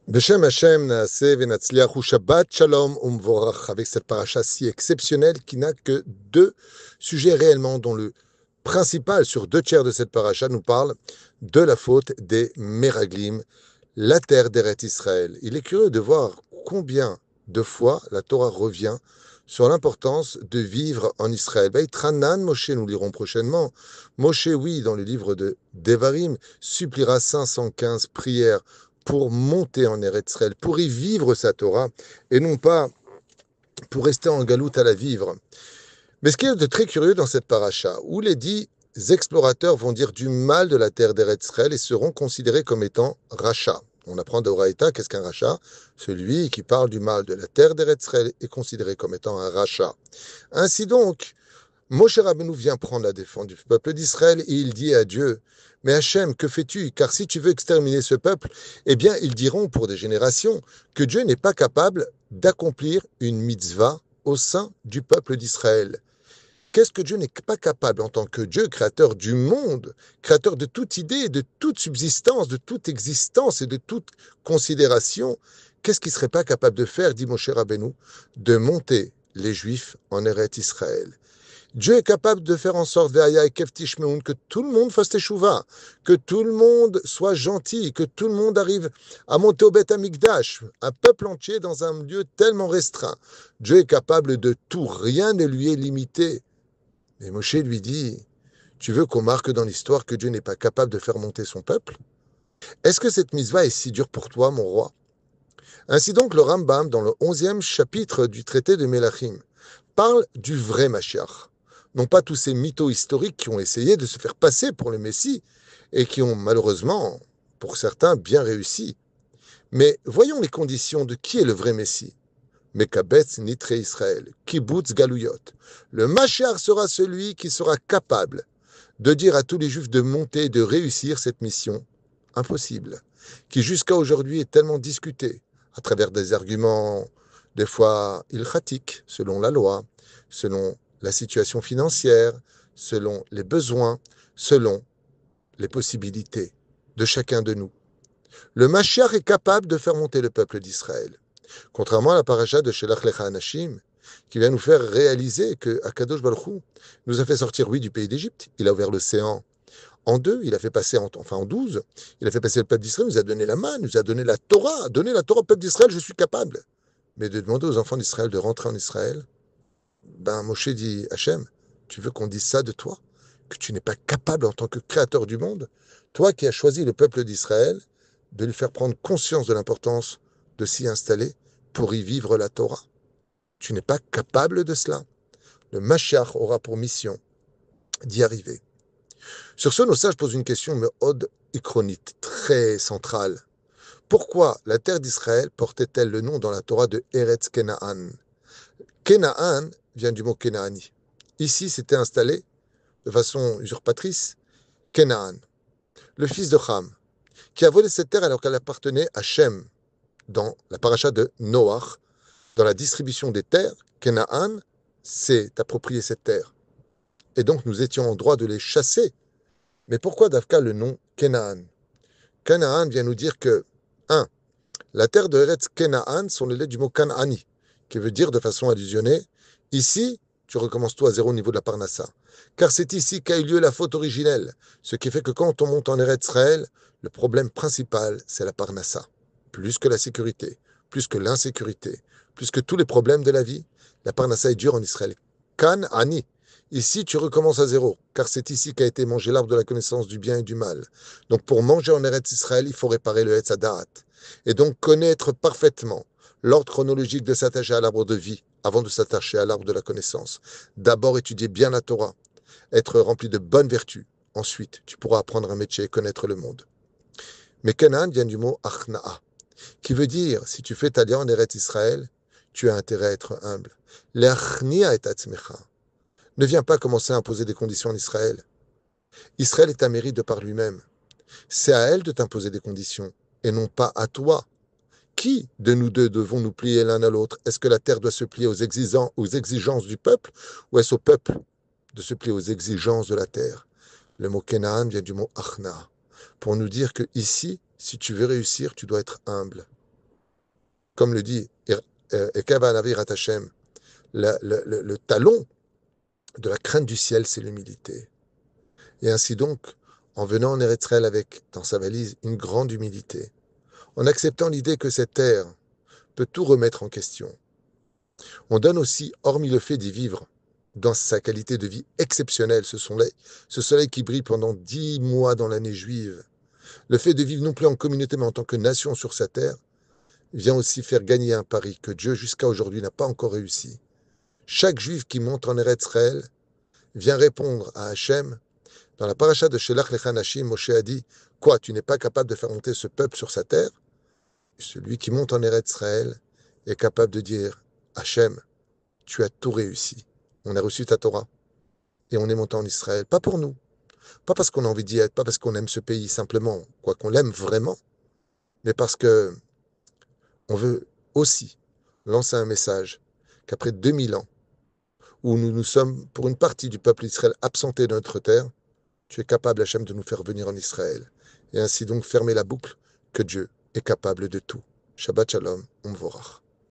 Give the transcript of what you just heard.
Beshem Hashem Naaseh Venatzliach Shabbat Shalom Umvorach, avec cette paracha si exceptionnelle qui n'a que deux sujets réellement, dont le principal sur deux tiers de cette paracha nous parle de la faute des Meraglim, la terre d'Eret Israël. Il est curieux de voir combien de fois la Torah revient sur l'importance de vivre en Israël. Vaïtranan Moshe, nous lirons prochainement. Moshe, oui, dans le livre de Devarim, suppliera 515 prières pour monter en Eretz Israël, pour y vivre sa Torah, et non pas pour rester en galoute à la vivre. Mais ce qui est de très curieux dans cette paracha, où les 10 explorateurs vont dire du mal de la terre d'Eretz Israël et seront considérés comme étant rachats. On apprend d'Oraïta, qu'est-ce qu'un rachat? Celui qui parle du mal de la terre d'Eretz Israël est considéré comme étant un rachat. Ainsi donc, Moshe Rabbeinu vient prendre la défense du peuple d'Israël et il dit à Dieu, mais Hachem, que fais-tu? Car si tu veux exterminer ce peuple, eh bien, ils diront pour des générations que Dieu n'est pas capable d'accomplir une mitzvah au sein du peuple d'Israël. Qu'est-ce que Dieu n'est pas capable en tant que Dieu, créateur du monde, créateur de toute idée, de toute subsistance, de toute existence et de toute considération? Qu'est-ce qu'il ne serait pas capable de faire, dit Moshe Rabbeinu, de monter les Juifs en Eretz Israël? Dieu est capable de faire en sorte, que tout le monde fasse teshuva, que tout le monde soit gentil, que tout le monde arrive à monter au Beth Amikdash, un peuple entier dans un lieu tellement restreint. Dieu est capable de tout, rien ne lui est limité. Et Moshe lui dit, tu veux qu'on marque dans l'histoire que Dieu n'est pas capable de faire monter son peuple? Est-ce que cette mitzvah est si dure pour toi, mon roi? Ainsi donc, le Rambam, dans le 11e chapitre du traité de Melachim, parle du vrai Mashiach. Non pas tous ces mythos historiques qui ont essayé de se faire passer pour le Messie et qui ont malheureusement, pour certains, bien réussi. Mais voyons les conditions de qui est le vrai Messie. Mekabetz Nitre Israël, Kibbutz Galuyot. Le Mashiach sera celui qui sera capable de dire à tous les Juifs de monter, de réussir cette mission impossible, qui jusqu'à aujourd'hui est tellement discutée à travers des arguments, des fois ilchatiques, selon la loi, selon la situation financière, selon les besoins, selon les possibilités de chacun de nous. Le Mashiach est capable de faire monter le peuple d'Israël. Contrairement à la paracha de Shelach Lecha Anashim, qui vient nous faire réaliser que Akadosh Baruch Hu nous a fait sortir, oui, du pays d'Égypte. Il a ouvert l'océan en deux, il a fait passer, en 12, il a fait passer le peuple d'Israël, nous a donné la main, nous a donné la Torah, donné la Torah au peuple d'Israël, je suis capable. Mais de demander aux enfants d'Israël de rentrer en Israël, ben Moshe dit, Hachem, tu veux qu'on dise ça de toi? Que tu n'es pas capable en tant que créateur du monde? Toi qui as choisi le peuple d'Israël, de lui faire prendre conscience de l'importance de s'y installer pour y vivre la Torah. Tu n'es pas capable de cela. Le Mashiach aura pour mission d'y arriver. Sur ce, nos sages posent une question méod ikronite, très centrale. Pourquoi la terre d'Israël portait-elle le nom dans la Torah de Eretz Kenaan? Kenaan vient du mot Kenaani. Ici, s'était installé de façon usurpatrice Kenaan, le fils de Ham, qui a volé cette terre alors qu'elle appartenait à Shem, dans la paracha de Noach, dans la distribution des terres. Kenaan s'est approprié cette terre. Et donc, nous étions en droit de les chasser. Mais pourquoi Davka le nom Kenaan? Kenaan vient nous dire que, 1. La terre de Eretz Kenaan sont les lettres du mot Kanaani, qui veut dire de façon allusionnée, ici, tu recommences tout à zéro au niveau de la Parnassa. Car c'est ici qu'a eu lieu la faute originelle, ce qui fait que quand on monte en Eretz Israël, le problème principal, c'est la Parnassa. Plus que la sécurité, plus que l'insécurité, plus que tous les problèmes de la vie, la Parnassa est dure en Israël. Kanaani. Ici, tu recommences à zéro, car c'est ici qu'a été mangé l'arbre de la connaissance du bien et du mal. Donc, pour manger en Eretz Israël, il faut réparer le Etz Hadaat. Et donc, connaître parfaitement l'ordre chronologique de s'attacher à l'arbre de vie avant de s'attacher à l'arbre de la connaissance. D'abord, étudier bien la Torah, être rempli de bonnes vertus. Ensuite, tu pourras apprendre un métier et connaître le monde. Mais Canaan vient du mot Achna'a, qui veut dire, si tu fais ta en Eretz Israël, tu as intérêt à être humble. L'Achnia et Atzmecha. Ne viens pas commencer à imposer des conditions en Israël. Israël est un mérite de par lui-même. C'est à elle de t'imposer des conditions, et non pas à toi. Qui de nous deux devons nous plier l'un à l'autre? Est-ce que la terre doit se plier aux exigences du peuple, ou est-ce au peuple de se plier aux exigences de la terre? Le mot Kenaan vient du mot Achna, pour nous dire que ici, si tu veux réussir, tu dois être humble. comme le dit Ekava Navir Hashem, le talon de la crainte du ciel, c'est l'humilité. Et ainsi donc, en venant en Eretz Israël avec, dans sa valise, une grande humilité, en acceptant l'idée que cette terre peut tout remettre en question, on donne aussi, hormis le fait d'y vivre, dans sa qualité de vie exceptionnelle, ce soleil qui brille pendant 10 mois dans l'année juive, le fait de vivre non plus en communauté, mais en tant que nation sur sa terre, vient aussi faire gagner un pari que Dieu, jusqu'à aujourd'hui, n'a pas encore réussi. Chaque juif qui monte en Eretz Israël vient répondre à Hachem. Dans la paracha de Shelach Lecha Nashim, Moshe a dit, quoi, tu n'es pas capable de faire monter ce peuple sur sa terre? Celui qui monte en Eretz Israël est capable de dire, Hachem, tu as tout réussi. On a reçu ta Torah et on est monté en Israël. Pas pour nous, pas parce qu'on a envie d'y être, pas parce qu'on aime ce pays simplement, quoi qu'on l'aime vraiment, mais parce que on veut aussi lancer un message qu'après 2000 ans, où nous sommes, pour une partie du peuple d'Israël, absentés de notre terre, tu es capable, Hachem, de nous faire venir en Israël. Et ainsi donc fermer la boucle que Dieu est capable de tout. Shabbat Shalom, Umvorach.